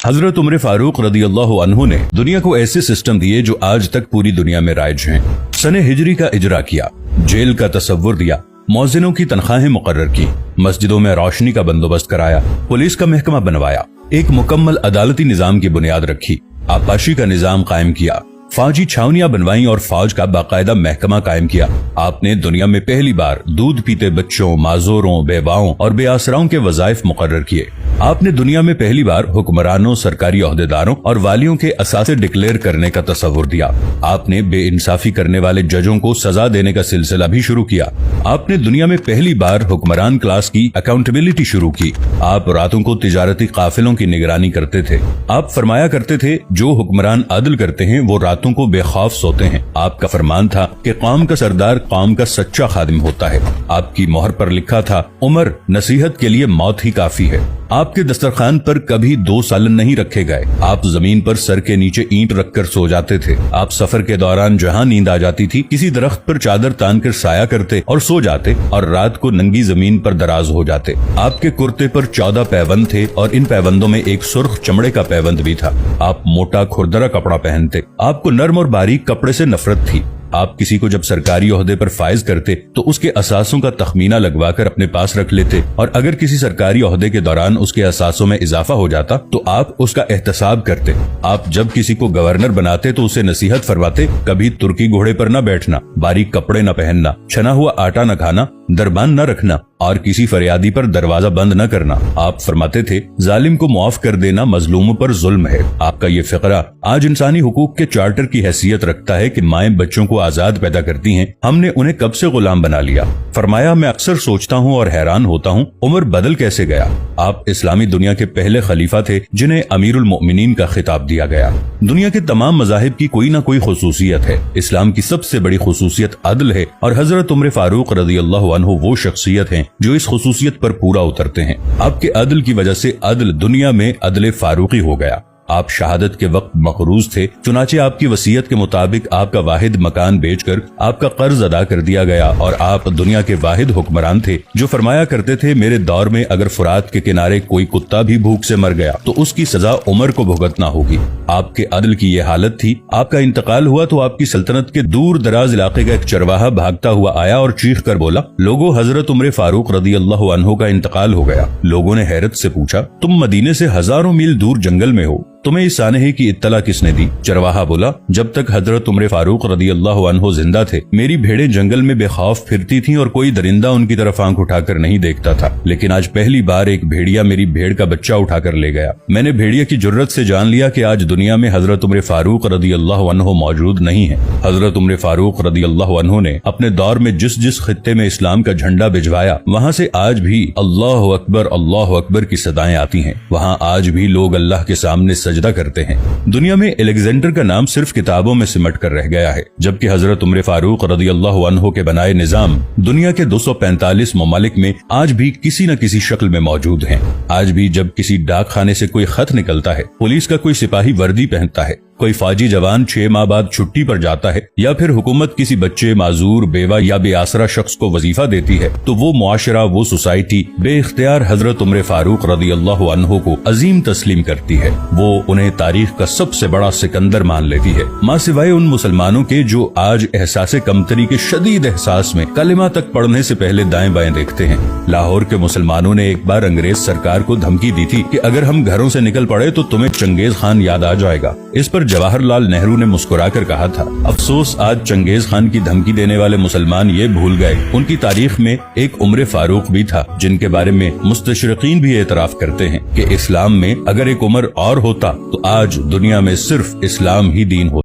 हजरत उमर फारूक रदी अल्लाह अन्हु ने दुनिया को ऐसे सिस्टम दिए जो आज तक पूरी दुनिया में राइज हैं। सने हिजरी का इजरा किया, जेल का तसव्वुर दिया, मौजिनों की तनख्वाहें मुकर्रर की, मस्जिदों में रोशनी का बंदोबस्त कराया, पुलिस का महकमा बनवाया, एक मुकम्मल अदालती निजाम की बुनियाद रखी, आपाशी का निजाम कायम किया, फौजी छावनियां बनवाई और फौज का बाकायदा महकमा कायम किया। आपने दुनिया में पहली बार दूध पीते बच्चों, माजूरों, बेवाओं और बेआसराओं के वज़ाइफ मुकर्रर किए। आपने दुनिया में पहली बार हुक्मरानों, सरकारी ओहदेदारों और वालियों के असासे डिक्लेयर करने का तसव्वुर दिया। आपने बेइंसाफी करने वाले जजों को सजा देने का सिलसिला भी शुरू किया। आपने दुनिया में पहली बार हुक्मरान क्लास की अकाउंटेबिलिटी शुरू की। आप रातों को तिजारती काफिलों की निगरानी करते थे। आप फरमाया करते थे, जो हुक्मरान अदल करते हैं वो रातों को बेखौफ सोते हैं। आपका फरमान था कि कौम का सरदार कौम का सच्चा खादिम होता है। आपकी मोहर पर लिखा था, उमर नसीहत के लिए मौत ही काफी है। आपके दस्तरखान पर कभी 2 सालन नहीं रखे गए। आप जमीन पर सर के नीचे ईंट रखकर सो जाते थे। आप सफर के दौरान जहां नींद आ जाती थी, किसी दरख्त पर चादर तान कर साया करते और सो जाते और रात को नंगी जमीन पर दराज हो जाते। आपके कुर्ते पर 14 पैबंद थे और इन पैबंदों में एक सुर्ख चमड़े का पैबंद भी था। आप मोटा खुरदरा कपड़ा पहनते। आपको नर्म और बारीक कपड़े से नफरत थी। आप किसी को जब सरकारी ओहदे पर फाइज करते तो उसके असासों का तखमीना लगवाकर अपने पास रख लेते और अगर किसी सरकारी ओहदे के दौरान उसके असासों में इजाफा हो जाता तो आप उसका एहतसाब करते। आप जब किसी को गवर्नर बनाते तो उसे नसीहत फरमाते, कभी तुर्की घोड़े पर न बैठना, बारीक कपड़े न पहनना, छना हुआ आटा न खाना, दरबान न रखना और किसी फरियादी पर दरवाजा बंद न करना। आप फरमाते थे, जालिम को मुआफ कर देना मजलूमों पर जुल्म है। आपका ये फिक्रा आज इंसानी हुकूक के चार्टर की हैसियत रखता है कि माएं बच्चों को आजाद पैदा करती हैं, हमने उन्हें कब से गुलाम बना लिया। फरमाया, मैं अक्सर सोचता हूँ और हैरान होता हूँ, उमर बदल कैसे गया। आप इस्लामी दुनिया के पहले खलीफा थे जिन्हें अमीरुल मोमिनीन का खिताब दिया गया। दुनिया के तमाम मज़ाहिब की कोई न कोई खुसूसियत है। इस्लाम की सबसे बड़ी खुसूसियत अदल है और हजरत उमर फारूक रज़ी अल्लाह अन्हु वो शख्सियत हैं जो इस खुसूसियत पर पूरा उतरते हैं। आपके अदल की वजह से अदल दुनिया में अदल फारूकी हो गया। आप शहादत के वक्त मकरूज थे, चुनाचे आपकी वसीयत के मुताबिक आपका वाहिद मकान बेचकर आपका कर्ज अदा कर दिया गया और आप दुनिया के वाहिद हुक्मरान थे जो फरमाया करते थे, मेरे दौर में अगर फुरात के किनारे कोई कुत्ता भी भूख से मर गया तो उसकी सजा उमर को भुगतना होगी। आपके अदल की ये हालत थी। आपका इंतकाल हुआ तो आपकी सल्तनत के दूर दराज इलाके का एक चरवाहा भागता हुआ आया और चीख कर बोला, लोगो हजरत उमर फारूक रदी अल्लाह अन्हु का इंतकाल हो गया। लोगों ने हैरत से पूछा, तुम मदीने से हजारों मील दूर जंगल में हो, तुम्हें इस सानहे की इत्तला किसने दी। चरवाहा बोला, जब तक हजरत उमर फारूक रदी अल्लाह अन्हु जिंदा थे मेरी भेड़ें जंगल में बेखौफ फिरती थीं और कोई दरिंदा उनकी तरफ आंख उठाकर नहीं देखता था, लेकिन आज पहली बार एक भेड़िया मेरी भेड़ का बच्चा उठाकर ले गया। मैंने भेड़िया की जुर्रत से जान लिया कि आज दुनिया में हजरत उमर फारूक रदी अल्लाह अन्हु मौजूद नहीं है। हजरत उमर फारूक रदी अल्लाह अन्हु ने अपने दौर में जिस जिस खित्ते में इस्लाम का झंडा भिजवाया वहाँ से आज भी अल्लाह अकबर की सदाएं आती हैं। वहाँ आज भी लोग अल्लाह के सामने सजदा करते हैं। दुनिया में अलेक्जेंडर का नाम सिर्फ किताबों में सिमट कर रह गया है, जबकि हजरत उमर फारूक रदी अल्लाह अन्हु के बनाए निजाम दुनिया के 245 ममालिक में आज भी किसी न किसी शक्ल में मौजूद हैं। आज भी जब किसी डाक खाने से कोई खत निकलता है, पुलिस का कोई सिपाही वर्दी पहनता है, कोई फौजी जवान 6 माह बाद छुट्टी पर जाता है या फिर हुकूमत किसी बच्चे, माजूर, बेवा या बेआसरा शख्स को वजीफा देती है तो वो मुआशरा, वो सोसाइटी बेइख्तियार हजरत उमर फारूक रदी अल्लाह अन्हु को अजीम तस्लीम करती है। वो उन्हें तारीख का सबसे बड़ा सिकंदर मान लेती है, माँ सिवाय उन मुसलमानों के जो आज एहसासे कमतरी के शदीद एहसास में कलिमा तक पढ़ने से पहले दाएं बाएं देखते हैं। लाहौर के मुसलमानों ने एक बार अंग्रेज सरकार को धमकी दी थी कि अगर हम घरों से निकल पड़े तो तुम्हें चंगेज खान याद आ जाएगा। इस पर जवाहरलाल नेहरू ने मुस्कुराकर कहा था, अफसोस आज चंगेज खान की धमकी देने वाले मुसलमान ये भूल गए उनकी तारीख में एक उमर फारूक भी था जिनके बारे में मुस्तशरिकीन भी एतराफ करते हैं कि इस्लाम में अगर एक उमर और होता तो आज दुनिया में सिर्फ इस्लाम ही दीन होता।